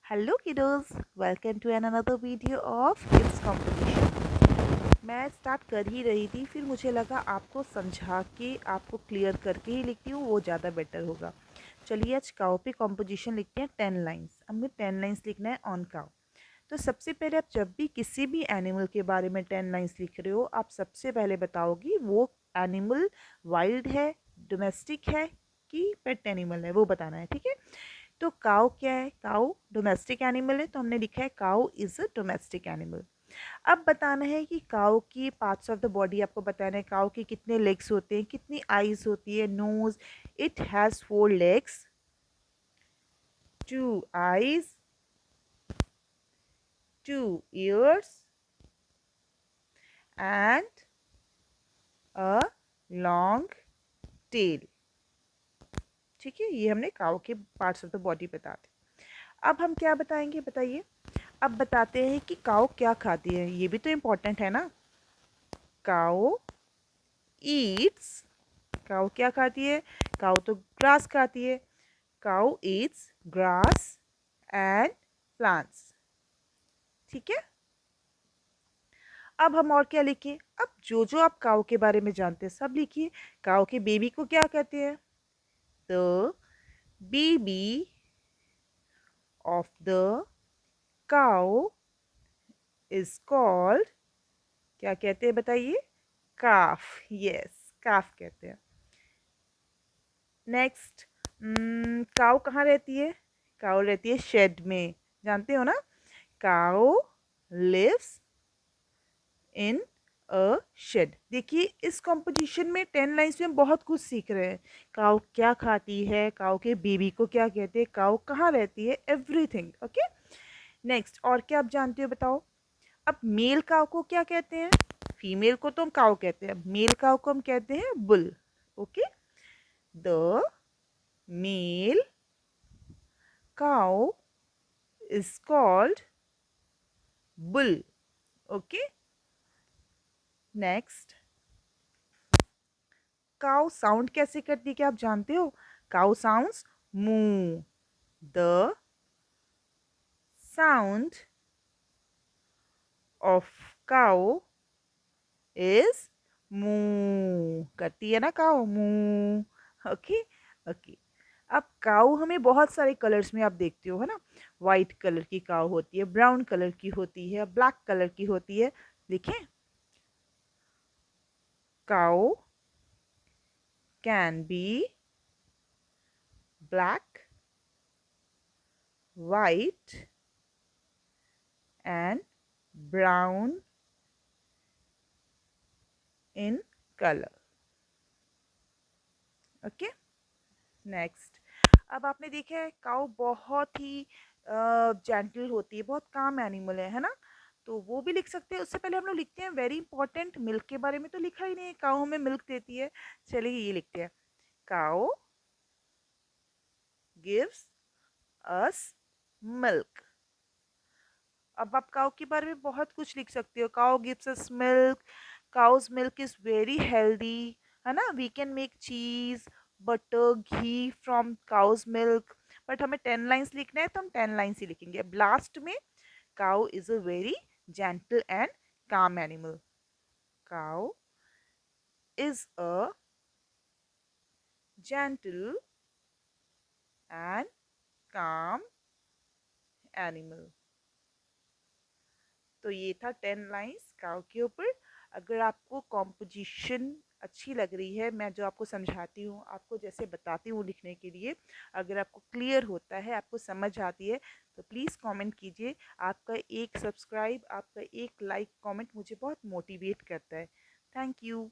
Hello kiddos, welcome to another video of kids competition. मैं start कर ही रही थी, फिर मुझे लगा आपको समझा के आपको क्लियर करके ही लिखती हूँ, वो ज़्यादा बेटर होगा। चलिए आज काउ पे कंपोजिशन लिखते हैं 10 लाइन्स। हमें 10 लाइन्स लिखना है ऑन काउ। तो सबसे पहले आप जब भी किसी भी एनिमल के बारे में 10 लाइन्स लिख रहे हो, आप सबसे पहले बताओगी वो एनिमल वाइल्ड है, डोमेस्टिक है कि पेट एनिमल है, वो बताना है। ठीक है। तो काउ क्या है? काउ डोमेस्टिक एनिमल है, तो हमने लिखा है cow is a domestic animal. अब बताना है कि काउ की पार्ट्स ऑफ द बॉडी आपको बताना है। काउ के कितने लेग्स होते हैं, कितनी आईज होती है, knows. It has 4 legs, 2 eyes, 2 ears and a long tail। ठीक है, ये हमने काउ के पार्ट्स ऑफ द बॉडी बता दी। अब हम क्या बताएंगे, बताइए। अब बताते हैं कि काउ क्या खाती है, ये भी तो इम्पोर्टेंट है ना। काउ ईट्स, काउ क्या खाती है? काउ तो ग्रास खाती है। Cow Yeats grass and plants. ठीक है। अब हम और क्या लिखें? अब जो जो आप काउ के बारे में जानते हैं सब लिखिए। काउ के बेबी को क्या कहते हैं? The baby of the cow is called, क्या कहते हैं बताइए? काफ। यस, काफ कहते हैं। नेक्स्ट, काऊ कहाँ रहती है? काऊ रहती है शेड में, जानते हो ना। काऊ लिव्स इन अ शेड। देखिए इस कॉम्पोजिशन में 10 लाइन्स में बहुत कुछ सीख रहे हैं। काऊ क्या खाती है, काऊ के बेबी को क्या कहते हैं, काऊ कहाँ रहती है, एवरीथिंग। ओके। नेक्स्ट, और क्या आप जानते हो बताओ। अब मेल काऊ को क्या कहते हैं? फीमेल को तो हम काऊ कहते हैं, मेल काऊ को हम कहते हैं bull. Okay. The male cow is called bull. Okay. Next, cow sound कैसे करती है, क्या आप जानते हो? cow sounds moo। The sound of cow is moo। करती है ना cow moo। ओके। ओके। अब काऊ हमें बहुत सारे कलर्स में आप देखते हो, है ना। वाइट कलर की काऊ होती है, ब्राउन कलर की होती है, ब्लैक कलर की होती है। लिखें, काऊ can be black, white and brown in color। Okay. Next, अब आपने देखा है काऊ बहुत ही जेंटल होती है, बहुत काम एनिमल है ना। तो वो भी लिख सकते हैं। उससे पहले हम लोग लिखते हैं वेरी इंपॉर्टेंट, मिल्क के बारे में तो लिखा ही नहीं है। काऊ हमें मिल्क देती है। चलिए ये लिखते हैं, काऊ गिव्स अस मिल्क। अब आप काऊ के बारे में बहुत कुछ लिख सकते हो। Cow gives us milk, cow's milk is very healthy, है ना। We can make cheese, butter, ghee from cow's milk. But हमें 10 लाइन्स लिखना है तो हम 10 लाइन्स ही लिखेंगे। अब लास्ट में, cow is a very gentle and calm animal. Cow is a gentle and calm animal। तो ये था 10 लाइन्स काउ के ऊपर। अगर आपको कॉम्पोजिशन अच्छी लग रही है, मैं जो आपको समझाती हूँ, आपको जैसे बताती हूँ लिखने के लिए, अगर आपको क्लियर होता है, आपको समझ आती है, तो प्लीज़ कमेंट कीजिए। आपका एक सब्सक्राइब, आपका एक लाइक कमेंट मुझे बहुत मोटिवेट करता है। Thank you.